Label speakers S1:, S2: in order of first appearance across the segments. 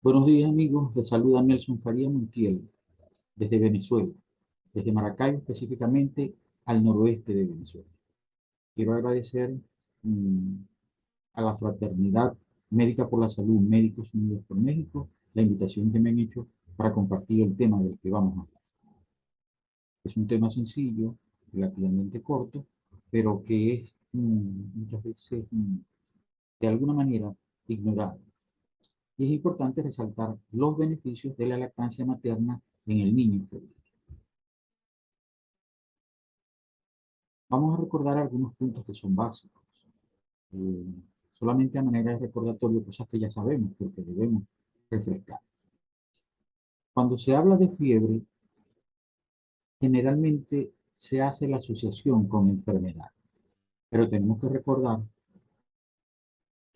S1: Buenos días amigos, les saluda Nelson Faría Montiel desde Venezuela, desde Maracaibo específicamente al noroeste de Venezuela. Quiero agradecer mm, a la Fraternidad Médica por la Salud, Médicos Unidos por México, la invitación que me han hecho para compartir el tema del que vamos a hablar. Es un tema sencillo, relativamente corto, pero que es muchas veces de alguna manera ignorado. Y es importante resaltar los beneficios de la lactancia materna en el niño febril. Vamos a recordar algunos puntos que son básicos. Eh, Solamente a manera de recordatorio, cosas que ya sabemos, pero que debemos refrescar. Cuando se habla de fiebre, generalmente se hace la asociación con enfermedad, pero tenemos que recordar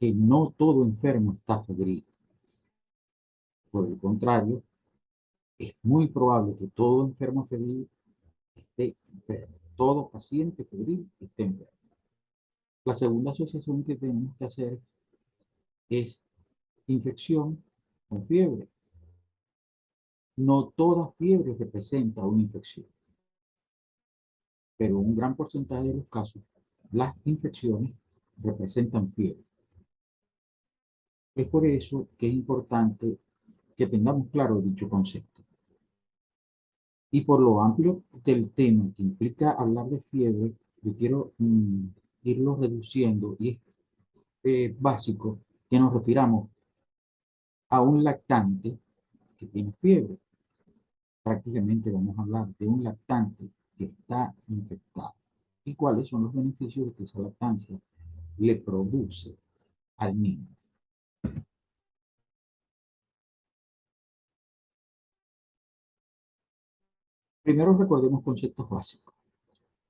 S1: que no todo enfermo está febril. Por el contrario, es muy probable que todo enfermo febril esté enfermo. Todo paciente febril esté enfermo. La segunda asociación que tenemos que hacer es infección con fiebre. No toda fiebre representa una infección, pero un gran porcentaje de los casos, las infecciones representan fiebre. Es por eso que es importante que tengamos claro dicho concepto. Y por lo amplio del tema que implica hablar de fiebre, yo quiero irlo reduciendo y es básico que nos refiramos a un lactante que tiene fiebre. Prácticamente vamos a hablar de un lactante que está infectado y cuáles son los beneficios de que esa lactancia le produce al niño. Primero recordemos conceptos básicos.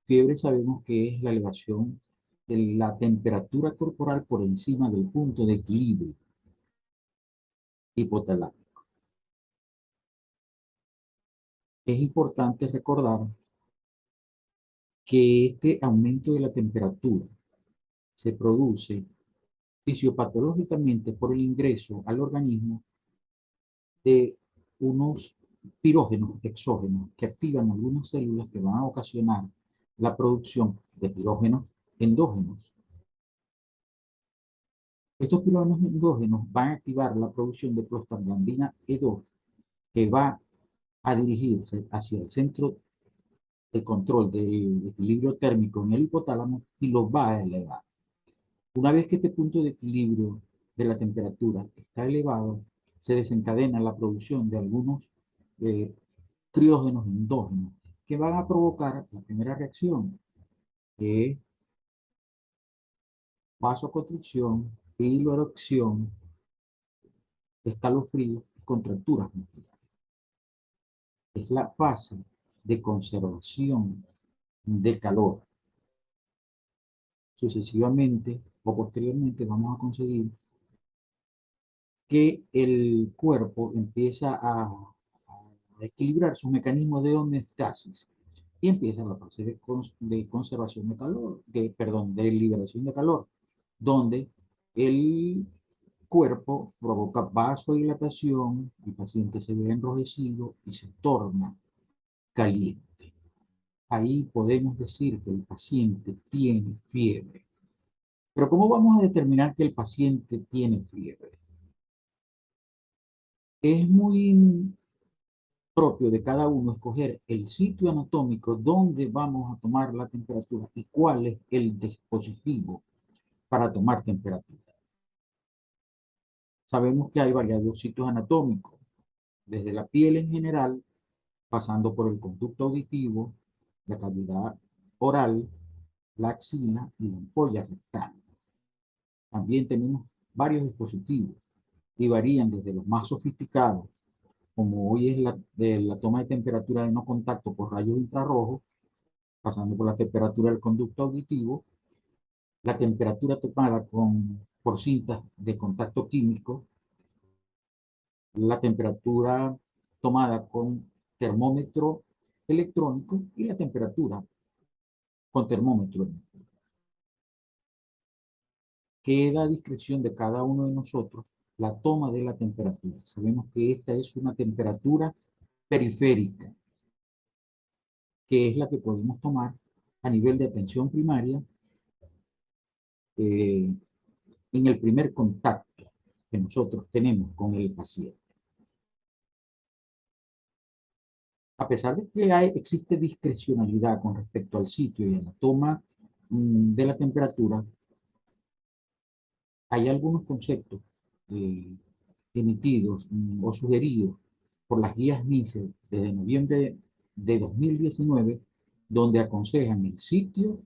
S1: Fiebre sabemos que es la elevación de la temperatura corporal por encima del punto de equilibrio hipotalámico. Es importante recordar que este aumento de la temperatura se produce fisiopatológicamente por el ingreso al organismo de unos pirógenos exógenos que activan algunas células que van a ocasionar la producción de pirógenos endógenos. Estos pirógenos endógenos van a activar la producción de prostaglandina E2 que va a dirigirse hacia el centro de control del equilibrio térmico en el hipotálamo y lo va a elevar. Una vez que este punto de equilibrio de la temperatura está elevado, se desencadena la producción de algunos eh, criógenos endógenos que van a provocar la primera reacción, que es vasoconstricción, piloerección, escalofrío y contracturas musculares. Es la fase de conservación de calor. Sucesivamente o posteriormente vamos a conseguir que el cuerpo empieza a equilibrar sus mecanismos de homeostasis y empieza la fase de conservación de calor, perdón, de liberación de calor, donde el cuerpo provoca vasodilatación, el paciente se ve enrojecido y se torna caliente. Ahí podemos decir que el paciente tiene fiebre. Pero ¿cómo vamos a determinar que el paciente tiene fiebre? Es muy propio de cada uno escoger el sitio anatómico donde vamos a tomar la temperatura y cuál es el dispositivo para tomar temperatura. Sabemos que hay variados sitios anatómicos, desde la piel en general, pasando por el conducto auditivo, la cavidad oral, la axila y la ampolla rectal. También tenemos varios dispositivos y varían desde los más sofisticados, como hoy es de la toma de temperatura de no contacto por rayos infrarrojos, pasando por la temperatura del conducto auditivo, la temperatura tomada por cintas de contacto químico, la temperatura tomada con termómetro electrónico y la temperatura con termómetro. Queda a discreción de cada uno de nosotros la toma de la temperatura. Sabemos que esta es una temperatura periférica, que es la que podemos tomar a nivel de atención primaria eh, en el primer contacto que nosotros tenemos con el paciente. A pesar de que existe discrecionalidad con respecto al sitio y a la toma de la temperatura, hay algunos conceptos eh, emitidos o sugeridos por las guías NICE desde noviembre de 2019, donde aconsejan el sitio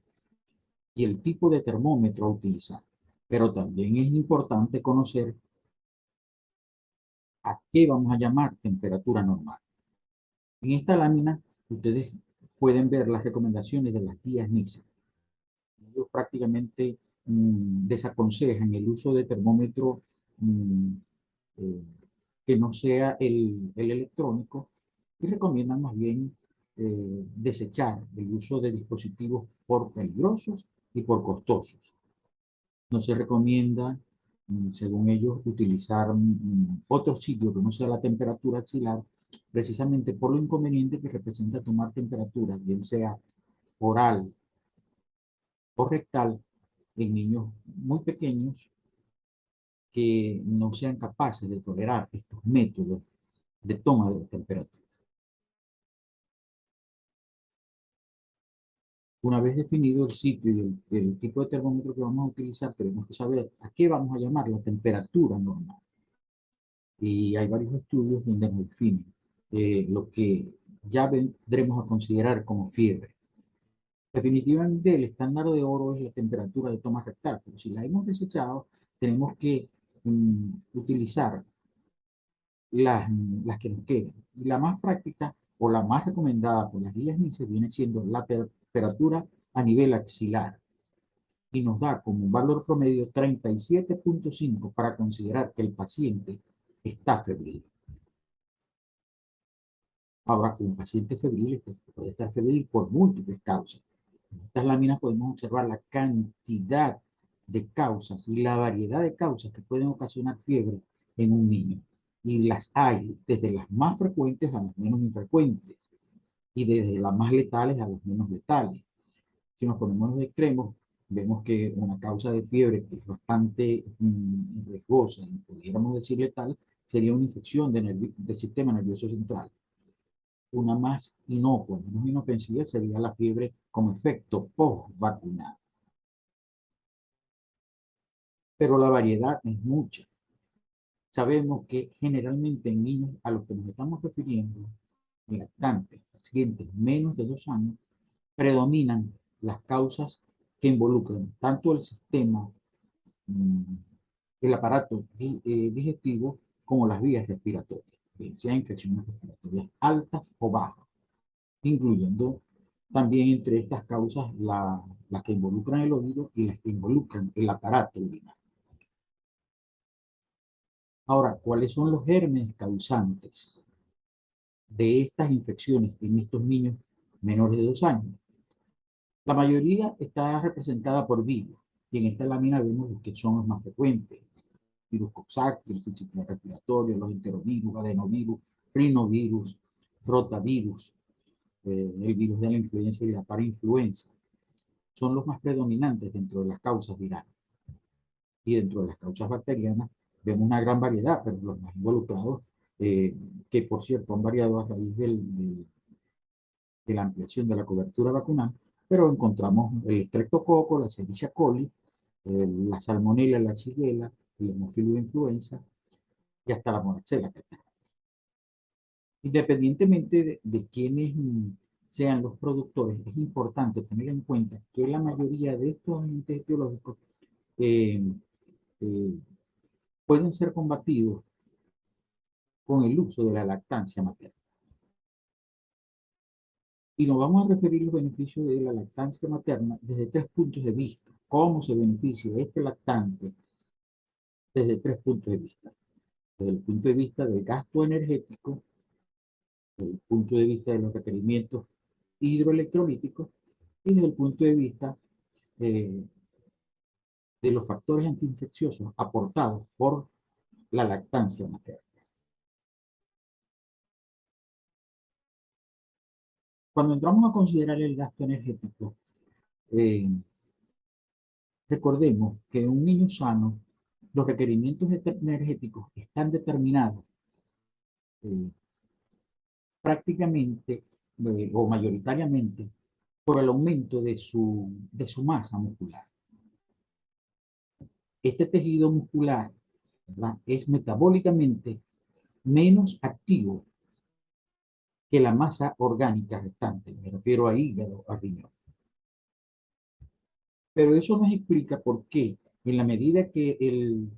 S1: y el tipo de termómetro a utilizar. Pero también es importante conocer a qué vamos a llamar temperatura normal. En esta lámina ustedes pueden ver las recomendaciones de las guías NICE. Ellos prácticamente desaconsejan el uso de termómetro mm, eh, que no sea el electrónico y recomiendan más bien desechar el uso de dispositivos por peligrosos y por costosos. No se recomienda, según ellos, utilizar otro sitio que no sea la temperatura axilar, precisamente por lo inconveniente que representa tomar temperatura, bien sea oral o rectal, en niños muy pequeños que no sean capaces de tolerar estos métodos de toma de temperatura. Una vez definido el sitio y el tipo de termómetro que vamos a utilizar, tenemos que saber a qué vamos a llamar la temperatura normal. Y hay varios estudios donde nos definen lo que ya vendremos a considerar como fiebre. Definitivamente el estándar de oro es la temperatura de toma rectal, pero si la hemos desechado, tenemos que utilizar las que nos quedan. Y la más práctica o la más recomendada por las guías NICE viene siendo la temperatura a nivel axilar y nos da como un valor promedio 37,5 para considerar que el paciente está febril. Ahora, un paciente febril puede estar febril por múltiples causas. En estas láminas podemos observar la cantidad de causas y la variedad de causas que pueden ocasionar fiebre en un niño. Y las hay desde las más frecuentes a las menos infrecuentes y desde las más letales a las menos letales. Si nos ponemos los extremos, vemos que una causa de fiebre que es bastante riesgosa y pudiéramos decir letal sería una infección del sistema nervioso central. Una más inocua, menos inofensiva, sería la fiebre como efecto post-vacunal. Pero la variedad es mucha. Sabemos que generalmente en niños a los que nos estamos refiriendo, lactantes, pacientes menos de 2 años, predominan las causas que involucran tanto el sistema, mm, el aparato digestivo, como las vías respiratorias, bien sea infecciones respiratorias altas o bajas, incluyendo también entre estas causas las que involucran el oído y las que involucran el aparato urinario. Ahora, ¿cuáles son los gérmenes causantes de estas infecciones en estos niños menores de 2 años? La mayoría está representada por virus, y en esta lámina vemos los que son los más frecuentes: virus coxsackie, el sistema respiratorio, los enterovirus, adenovirus, rinovirus, rotavirus, el virus de la influenza y la parainfluenza. Son los más predominantes dentro de las causas virales. Y dentro de las causas bacterianas vemos una gran variedad, pero los más involucrados, que por cierto han variado a raíz de la ampliación de la cobertura vacunal, pero encontramos el estreptococo, la Escherichia coli, la salmonella, la shigella, el hemófilo influenza y hasta la moraxella catarrhalis. Independientemente de quiénes sean los productores, es importante tener en cuenta que la mayoría de estos agentes etiológicos eh, eh, pueden ser combatidos con el uso de la lactancia materna. Y nos vamos a referir a los beneficios de la lactancia materna desde 3 puntos de vista. ¿Cómo se beneficia este lactante? Desde 3 puntos de vista. Desde el punto de vista del gasto energético, desde el punto de vista de los requerimientos hidroelectrolíticos y desde el punto de vista eh, de los factores antiinfecciosos aportados por la lactancia materna. Cuando entramos a considerar el gasto energético, eh, recordemos que en un niño sano, los requerimientos energéticos están determinados eh, prácticamente o mayoritariamente por el aumento de su masa muscular. Este tejido muscular, ¿verdad?, es metabólicamente menos activo que la masa orgánica restante. Me refiero a hígado, a riñón. Pero eso nos explica por qué, en la medida que el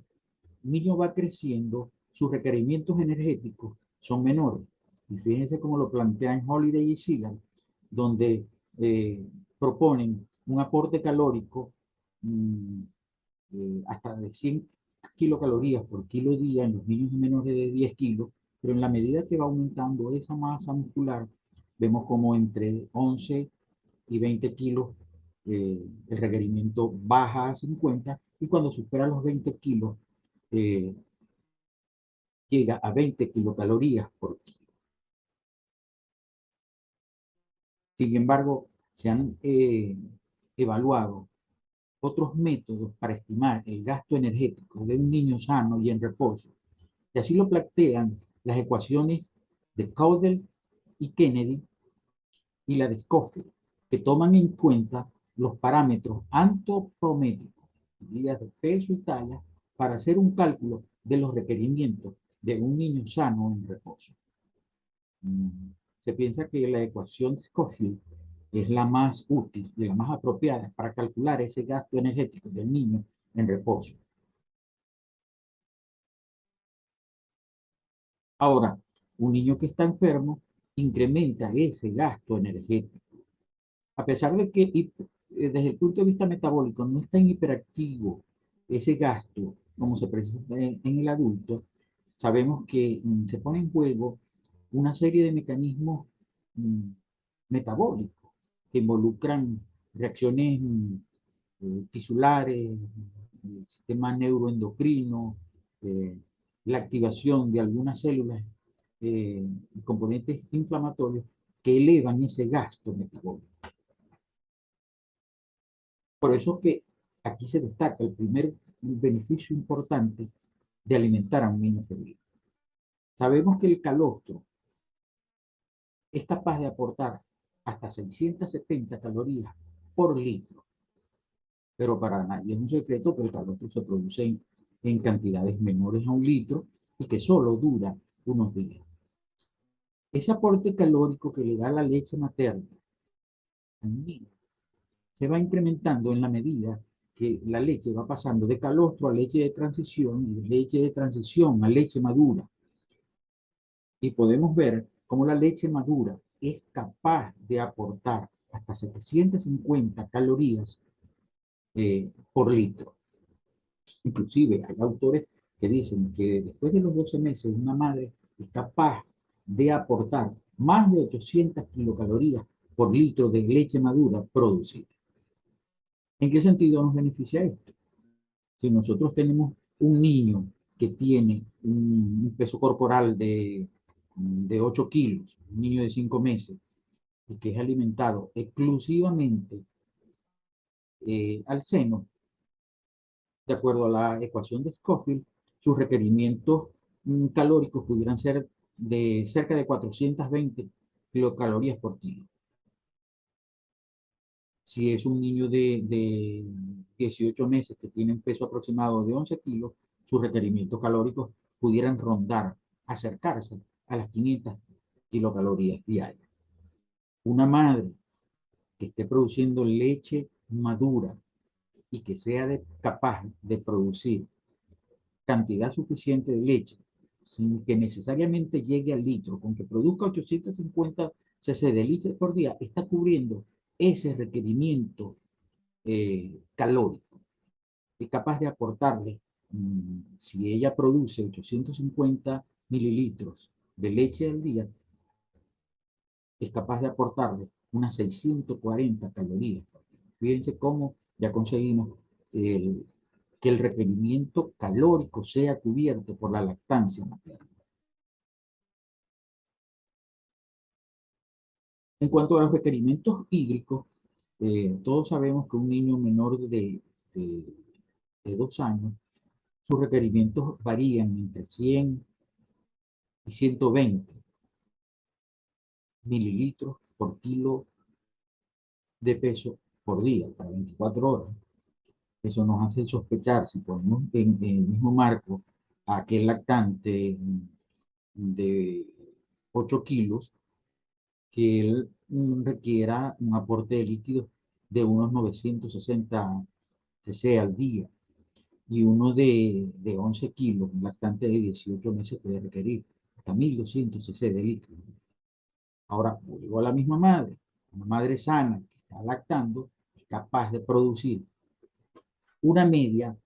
S1: niño va creciendo, sus requerimientos energéticos son menores. Y fíjense cómo lo plantean Holiday y Seagal, donde proponen un aporte calórico mm, hasta de 100 kilocalorías por kilo día en los niños menores de 10 kilos, pero en la medida que va aumentando esa masa muscular, vemos como entre 11 y 20 kilos el requerimiento baja a 50 y cuando supera los 20 kilos eh, llega a 20 kilocalorías por kilo. Sin embargo, se han evaluado otros métodos para estimar el gasto energético de un niño sano y en reposo. Y así lo plantean las ecuaciones de Caudell y Kennedy y la de Scofield, que toman en cuenta los parámetros antropométricos, medidas de peso y talla, para hacer un cálculo de los requerimientos de un niño sano en reposo. Se piensa que la ecuación de Scofield es la más útil y la más apropiada para calcular ese gasto energético del niño en reposo. Ahora, un niño que está enfermo incrementa ese gasto energético. A pesar de que desde el punto de vista metabólico no es tan hiperactivo ese gasto como se presenta en el adulto, sabemos que se pone en juego una serie de mecanismos mm, metabólicos que involucran reacciones tisulares, el sistema neuroendocrino, eh, la activación de algunas células y componentes inflamatorios que elevan ese gasto metabólico. Por eso que aquí se destaca el primer beneficio importante de alimentar a un niño febril. Sabemos que el calostro es capaz de aportar hasta 670 calorías por litro, pero para nadie es un secreto que el calostro se produce en cantidades menores a un litro y que solo dura unos días. Ese aporte calórico que le da la leche materna al niño se va incrementando en la medida que la leche va pasando de calostro a leche de transición y de leche de transición a leche madura. Y podemos ver cómo la leche madura es capaz de aportar hasta 750 calorías por litro. Inclusive hay autores que dicen que después de los 12 meses una madre es capaz de aportar más de 800 kilocalorías por litro de leche madura producida. ¿En qué sentido nos beneficia esto? Si nosotros tenemos un niño que tiene un peso corporal de 8 kilos, un niño de 5 meses, y que es alimentado exclusivamente al seno, de acuerdo a la ecuación de Scofield, sus requerimientos calóricos pudieran ser de cerca de 420 kilocalorías por kilo. Si es un niño de 18 meses que tiene un peso aproximado de 11 kilos, sus requerimientos calóricos pudieran rondar, acercarse a las 500 kilocalorías diarias. Una madre que esté produciendo leche madura y que sea capaz de producir cantidad suficiente de leche sin que necesariamente llegue al litro, con que produzca 850 cc de leche por día, está cubriendo ese requerimiento calórico. Es capaz de aportarle, si ella produce 850 mililitros de leche al día, es capaz de aportarle unas 640 calorías. Fíjense cómo ya conseguimos que el requerimiento calórico sea cubierto por la lactancia materna. En cuanto a los requerimientos hídricos, todos sabemos que un niño menor de, de 2 años, sus requerimientos varían entre 100 y 120 mililitros por kilo de peso por día, para 24 horas. Eso nos hace sospechar, si ponemos en el mismo marco a aquel lactante de 8 kilos, que él requiera un aporte de líquidos de unos 960 cc al día. Y uno de 11 kilos, un lactante de 18 meses, puede requerir hasta 1200 cc de líquido. Ahora, vuelvo a la misma madre. Una madre sana que está lactando es capaz de producir una media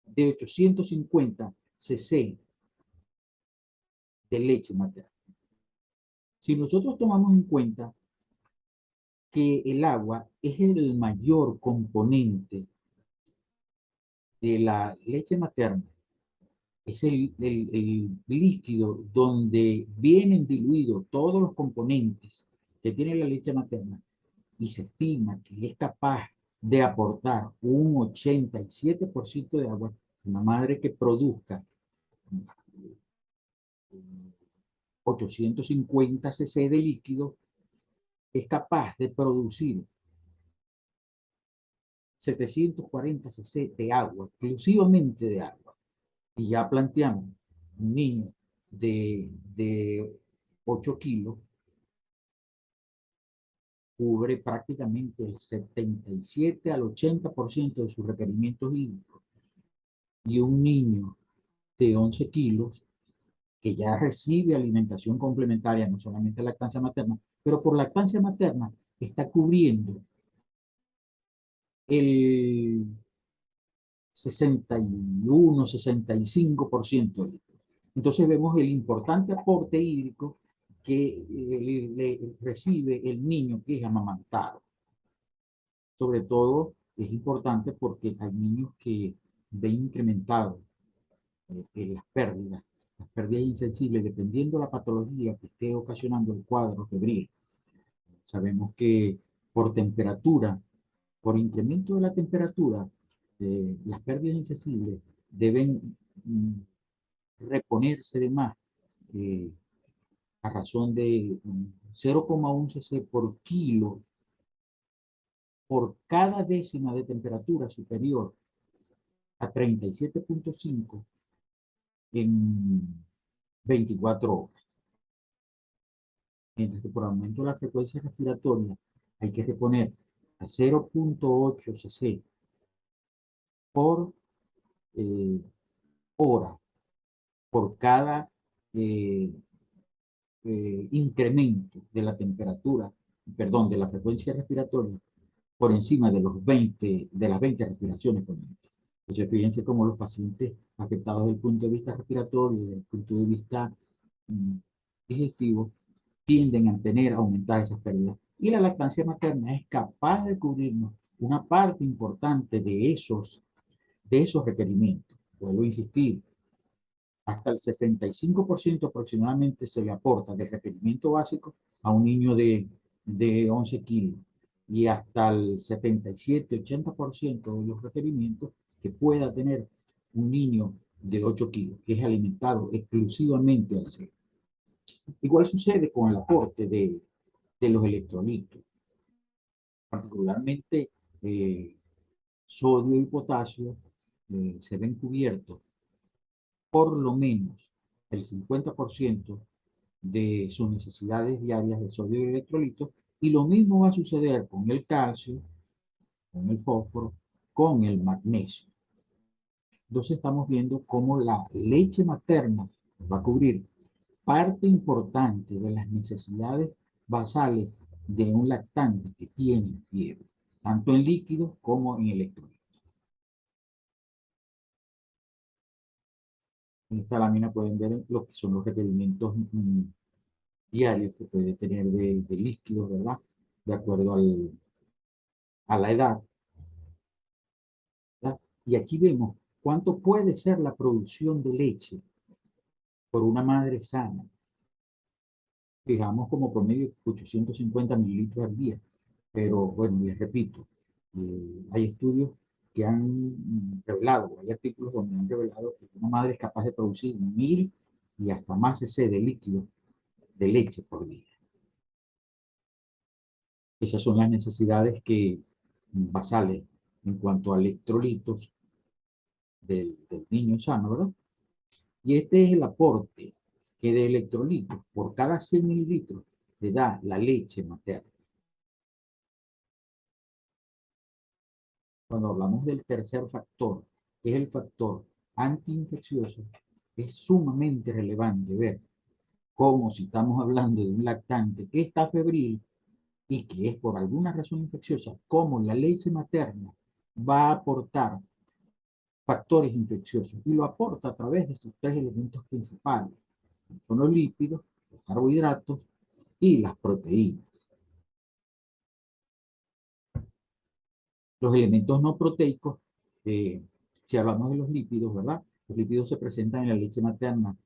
S1: de 850 cc de leche materna. Si nosotros tomamos en cuenta que el agua es el mayor componente de la leche materna, es el líquido donde vienen diluidos todos los componentes que tiene la leche materna, y se estima que es capaz de aportar un 87% de agua. Una madre que produzca 850 cc de líquido es capaz de producir 740 cc de agua, exclusivamente de agua. Y ya planteamos un niño de 8 kilos, cubre prácticamente el 77 al 80% de sus requerimientos hídricos. Y un niño de 11 kilos, que ya recibe alimentación complementaria, no solamente lactancia materna, pero por lactancia materna está cubriendo el 61, 65%. Entonces vemos el importante aporte hídrico que recibe el niño que es amamantado. Sobre todo es importante porque hay niños que ven incrementado las pérdidas insensibles, dependiendo de la patología que esté ocasionando el cuadro febril. Sabemos que por temperatura, por incremento de la temperatura, las pérdidas insensibles deben reponerse de más, eh, a razón de 0,1 cc por kilo por cada décima de temperatura superior a 37,5 en 24 horas. Mientras que por aumento de la frecuencia respiratoria hay que reponer a 0,8 cc por eh, hora por cada eh, incremento de la temperatura, perdón, de la frecuencia respiratoria por encima de las 20 respiraciones por minuto. Entonces, fíjense cómo los pacientes afectados desde el punto de vista respiratorio, desde el punto de vista mm, digestivo, tienden a tener aumentadas esas pérdidas. Y la lactancia materna es capaz de cubrirnos una parte importante de esos requerimientos. Vuelvo a insistir, hasta el 65% aproximadamente se le aporta de requerimiento básico a un niño de 11 kilos, y hasta el 77-80% de los requerimientos que pueda tener un niño de 8 kilos, que es alimentado exclusivamente al seno. Igual sucede con el aporte de los electrolitos, particularmente eh, sodio y potasio, se ven cubiertos por lo menos el 50% de sus necesidades diarias de sodio y electrolitos, y lo mismo va a suceder con el calcio, con el fósforo, con el magnesio. Entonces estamos viendo cómo la leche materna va a cubrir parte importante de las necesidades basales de un lactante que tiene fiebre, tanto en líquidos como en electrolitos. En esta lámina pueden ver lo que son los requerimientos diarios que puede tener de líquidos, ¿verdad? De acuerdo a la edad, ¿verdad? Y aquí vemos ¿Cuánto puede ser la producción de leche por una madre sana? Fijamos como promedio 850 mililitros al día. Pero bueno, les repito, hay estudios que han revelado, hay artículos donde han revelado que una madre es capaz de producir 1000 y hasta más cc de líquido de leche por día. Esas son las necesidades que basales en cuanto a electrolitos del niño sano, ¿verdad? Y este es el aporte que de electrolitos por cada 100 mililitros le da la leche materna. Cuando hablamos del tercer factor, que es el factor antiinfeccioso, es sumamente relevante ver cómo si estamos hablando de un lactante que está febril y que es por alguna razón infecciosa, cómo la leche materna va a aportar factores infecciosos y lo aporta a través de sus tres elementos principales. Son los lípidos, los carbohidratos y las proteínas. Los elementos no proteicos, si hablamos de los lípidos, ¿verdad? Los lípidos se presentan en la leche materna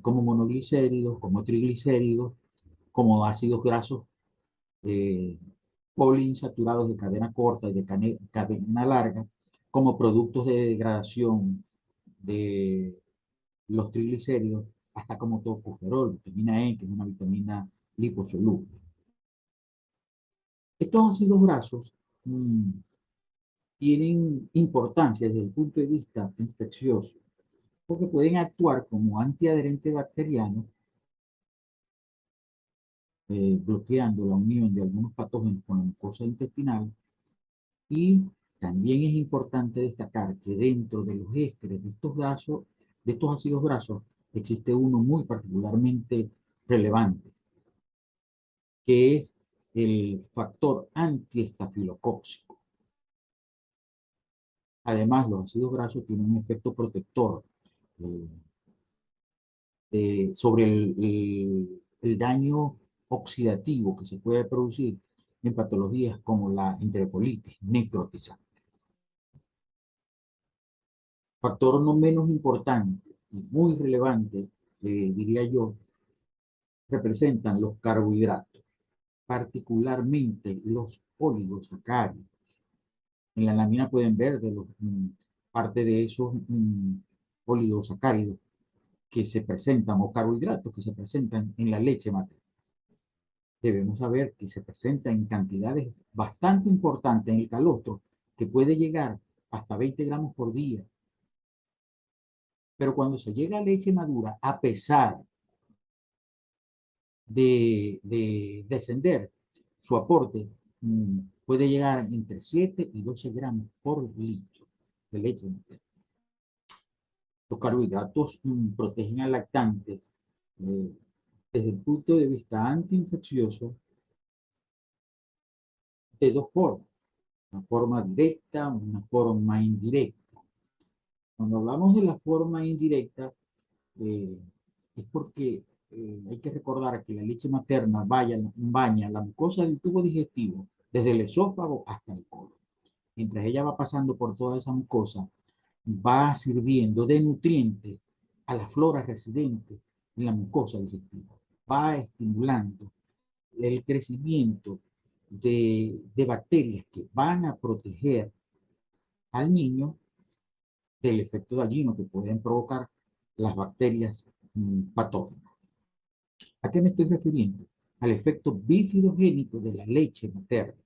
S1: como monoglicéridos, como triglicéridos, como ácidos grasos eh, poliinsaturados de cadena corta y de cadena larga, como productos de degradación de los triglicéridos, hasta como tocoferol, vitamina E, que es una vitamina liposoluble. Estos ácidos grasos tienen importancia desde el punto de vista infeccioso, porque pueden actuar como antiadherente bacteriano, bloqueando la unión de algunos patógenos con la mucosa intestinal. Y también es importante destacar que dentro de los ésteres de estos ácidos grasos, existe uno muy particularmente relevante, que es el factor antiestafilocóxico. Además, los ácidos grasos tienen un efecto protector eh, sobre el daño oxidativo que se puede producir en patologías como la enterocolitis necrotizante. Factor no menos importante y muy relevante, diría yo, representan los carbohidratos, particularmente los oligosacáridos. En la lámina pueden ver parte de esos oligosacáridos que se presentan, o carbohidratos que se presentan en la leche materna. Debemos saber que se presenta en cantidades bastante importantes en el calostro, que puede llegar hasta 20 gramos por día. Pero cuando se llega a leche madura, a pesar de descender su aporte, puede llegar entre 7 y 12 gramos por litro de leche materna. Los carbohidratos protegen al lactante desde el punto de vista antiinfeccioso de dos formas, una forma directa, una forma indirecta. Cuando hablamos de la forma indirecta, eh, es porque hay que recordar que la leche materna baña la mucosa del tubo digestivo desde el esófago hasta el colon. Mientras ella va pasando por toda esa mucosa, va sirviendo de nutriente a la flora residente en la mucosa digestiva. Va estimulando el crecimiento de bacterias que van a proteger al niño del efecto dañino que pueden provocar las bacterias patógenas. ¿A qué me estoy refiriendo? Al efecto bifidogénico de la leche materna.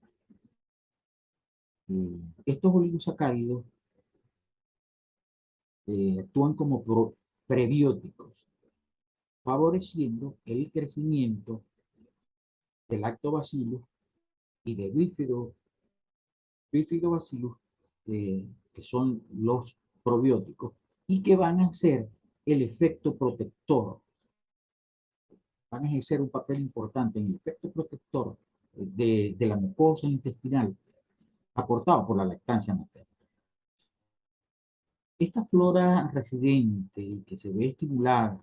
S1: Estos oligosacáridos actúan como prebióticos, favoreciendo el crecimiento de lactobacillus y de bifidobacillus, que son los probióticos, y que van a ser el efecto protector, van a ejercer un papel importante en el efecto protector de la mucosa intestinal aportado por la lactancia materna. Esta flora residente que se ve estimulada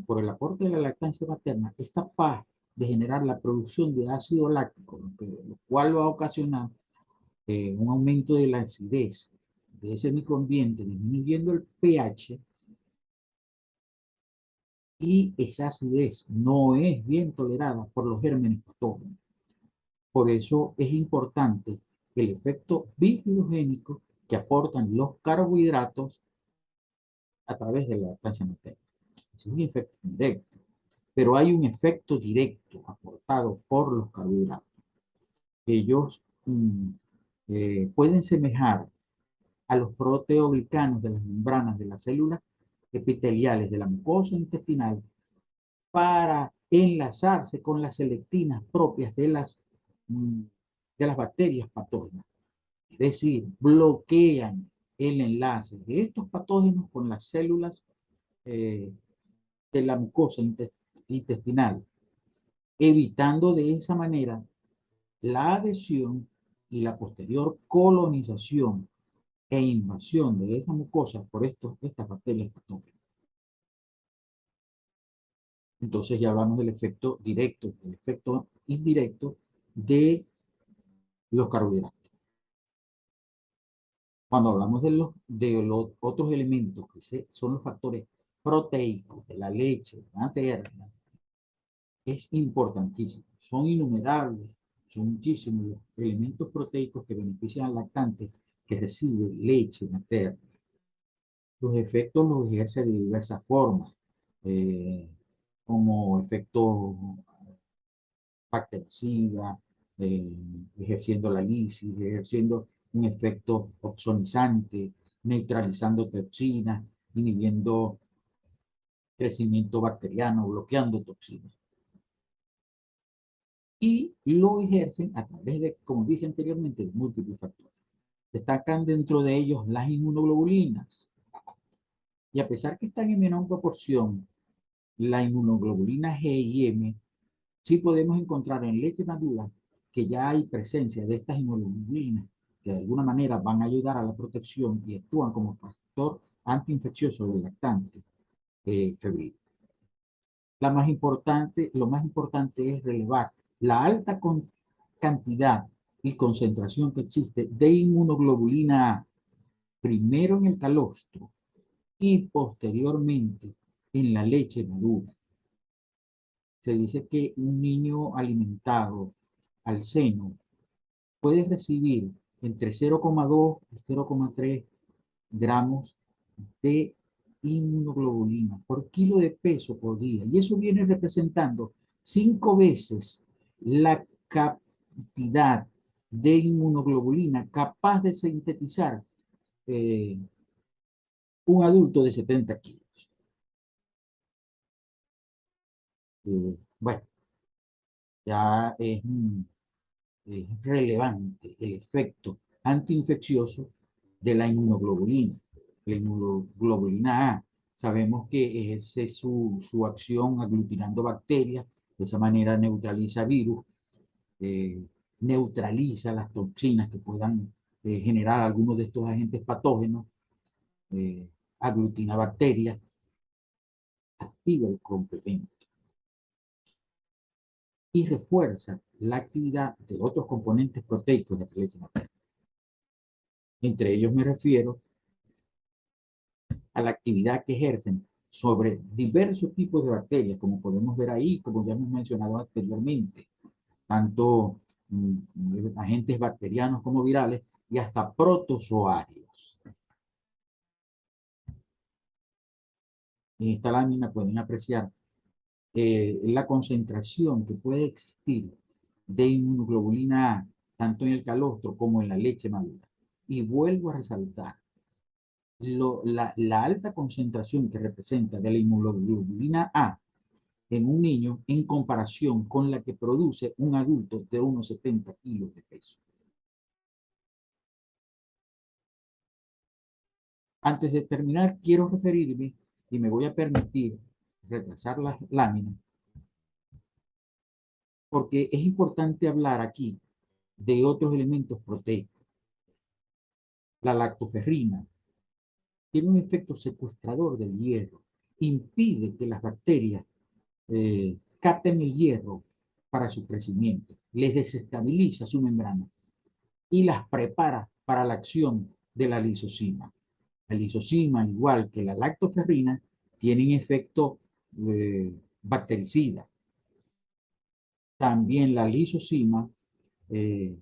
S1: por el aporte de la lactancia materna es capaz de generar la producción de ácido láctico, lo cual va a ocasionar un aumento de la acidez de ese microambiente, disminuyendo el pH, y esa acidez no es bien tolerada por los gérmenes patógenos. Por eso es importante el efecto bibliogénico que aportan los carbohidratos a través de la lactancia materna. Es un efecto indirecto, pero hay un efecto directo aportado por los carbohidratos. Ellos pueden semejar a los proteoglicanos de las membranas de las células epiteliales de la mucosa intestinal para enlazarse con las selectinas propias de las bacterias patógenas. Es decir, bloquean el enlace de estos patógenos con las células eh, de la mucosa intestinal, evitando de esa manera la adhesión y la posterior colonización e invasión de esa mucosa por estas bacterias patógenas. Entonces ya hablamos del efecto directo, del efecto indirecto de los carbohidratos. Cuando hablamos de los otros elementos que son los factores proteicos de la leche materna, es importantísimo. Son innumerables, son muchísimos los elementos proteicos que benefician al lactante que recibe leche materna. Los efectos los ejerce de diversas formas, eh, como efectos bactericida, ejerciendo la lisis, ejerciendo un efecto oxonizante, neutralizando toxinas, inhibiendo crecimiento bacteriano, bloqueando toxinas. Y lo ejercen a través de, como dije anteriormente, múltiples factores. Destacan dentro de ellos las inmunoglobulinas. Y a pesar que están en menor proporción, la inmunoglobulina G y M, sí podemos encontrar en leche madura que ya hay presencia de estas inmunoglobulinas que de alguna manera van a ayudar a la protección y actúan como factor antiinfeccioso del lactante febril. Lo más importante es relevar la alta cantidad y concentración que existe de inmunoglobulina A, primero en el calostro y posteriormente en la leche madura. Se dice que un niño alimentado al seno puede recibir entre 0,2 y 0,3 gramos de inmunoglobulina por kilo de peso por día. Y eso viene representando 5 veces la cantidad de inmunoglobulina capaz de sintetizar un adulto de 70 kilos. Bueno, ya es relevante el efecto antiinfeccioso de la inmunoglobulina. La inmunoglobulina A, sabemos que ejerce su acción aglutinando bacterias, de esa manera neutraliza virus, eh, neutraliza las toxinas que puedan generar algunos de estos agentes patógenos, eh, aglutina bacterias, activa el complemento y refuerza la actividad de otros componentes proteicos de la leche materna. Entre ellos me refiero a la actividad que ejercen sobre diversos tipos de bacterias, como podemos ver ahí, como ya hemos mencionado anteriormente, tanto agentes bacterianos como virales y hasta protozoarios. En esta lámina pueden apreciar la concentración que puede existir de inmunoglobulina A, tanto en el calostro como en la leche madura. Y vuelvo a resaltar, la alta concentración que representa de la inmunoglobulina A en un niño en comparación con la que produce un adulto de unos 70 kilos de peso. Antes de terminar, quiero referirme, y me voy a permitir retrasar la lámina, porque es importante hablar aquí de otros elementos proteicos. La lactoferrina tiene un efecto secuestrador del hierro, impide que las bacterias capten el hierro para su crecimiento, les desestabiliza su membrana y las prepara para la acción de la lisozima. La lisozima, igual que la lactoferrina, tienen efecto bactericida. También la lisozima eh,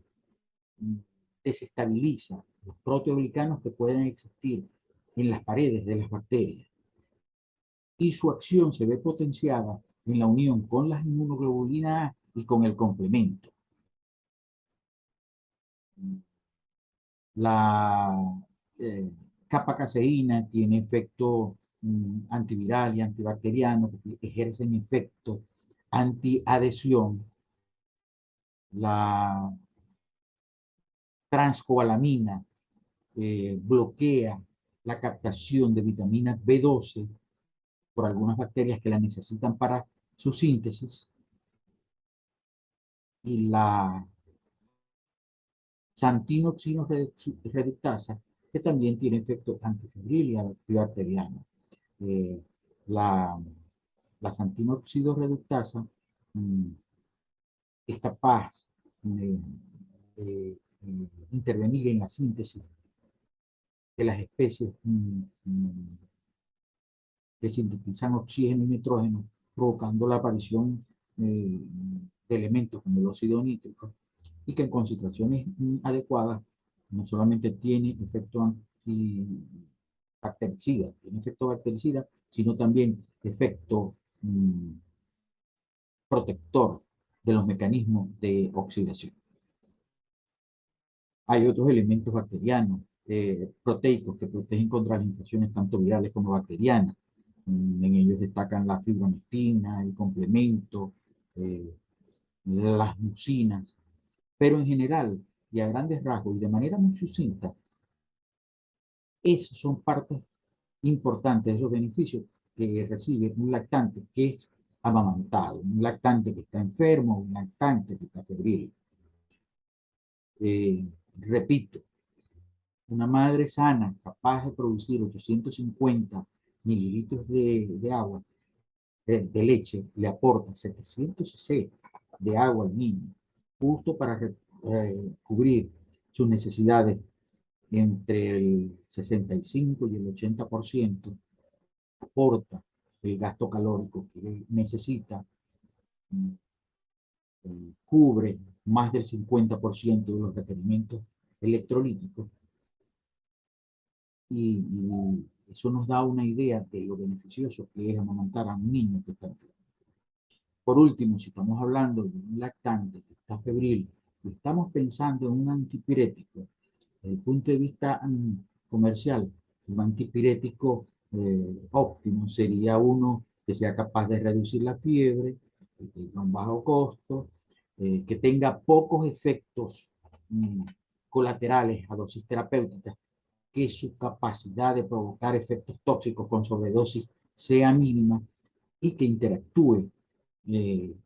S1: desestabiliza los proteoglicanos que pueden existir en las paredes de las bacterias y su acción se ve potenciada en la unión con las inmunoglobulinas A y con el complemento. La caseína tiene efecto antiviral y antibacteriano, que ejercen efecto antiadhesión. La transcobalamina bloquea la captación de vitamina B12 por algunas bacterias que la necesitan para su síntesis. Y la xantinoxino reductasa, que también tiene efecto antifebril y antibacteriano. Eh, la, la xantinoxino reductasa es capaz de intervenir en la síntesis de las especies que sintetizan oxígeno y nitrógeno, provocando la aparición de elementos como el óxido nítrico, y que en concentraciones adecuadas no solamente tiene efecto antibactericida, tiene efecto bactericida, sino también efecto protector de los mecanismos de oxidación. Hay otros elementos bacterianos, proteicos, que protegen contra las infecciones tanto virales como bacterianas. En ellos destacan la fibronectina, el complemento, las mucinas, pero en general y a grandes rasgos y de manera muy sucinta, esos son partes importantes de esos beneficios que recibe un lactante que es amamantado, un lactante que está enfermo, un lactante que está febril. Repito, una madre sana capaz de producir 850 mililitros de agua, de leche, le aporta 700 cc de agua al niño, justo para cubrir sus necesidades entre el 65 y el 80%, aporta el gasto calórico que necesita, cubre más del 50% de los requerimientos electrolíticos y eso nos da una idea de lo beneficioso que es amamantar a un niño que está enfermo. Por último, si estamos hablando de un lactante que está febril y estamos pensando en un antipirético, desde el punto de vista comercial, un antipirético óptimo sería uno que sea capaz de reducir la fiebre, que tenga un bajo costo, que tenga pocos efectos colaterales a dosis terapéuticas, que su capacidad de provocar efectos tóxicos con sobredosis sea mínima y que interactúe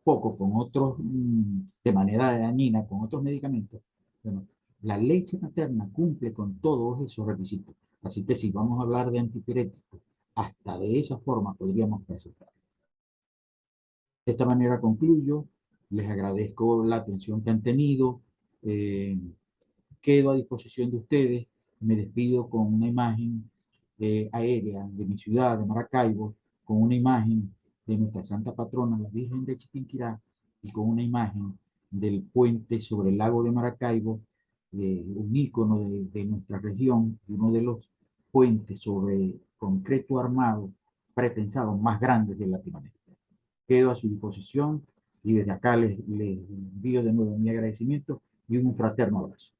S1: poco con otros, de manera dañina, con otros medicamentos. Bueno, la leche materna cumple con todos esos requisitos. Así que si vamos a hablar de antipiréticos, hasta de esa forma podríamos presentar. De esta manera concluyo. Les agradezco la atención que han tenido. Quedo a disposición de ustedes. Me despido con una imagen aérea de mi ciudad, de Maracaibo, con una imagen de nuestra santa patrona, la Virgen de Chiquinquirá, y con una imagen del puente sobre el lago de Maracaibo, un ícono de nuestra región, y uno de los puentes sobre concreto armado prepensado más grandes de Latinoamérica. Quedo a su disposición y desde acá les envío de nuevo mi agradecimiento y un fraterno abrazo.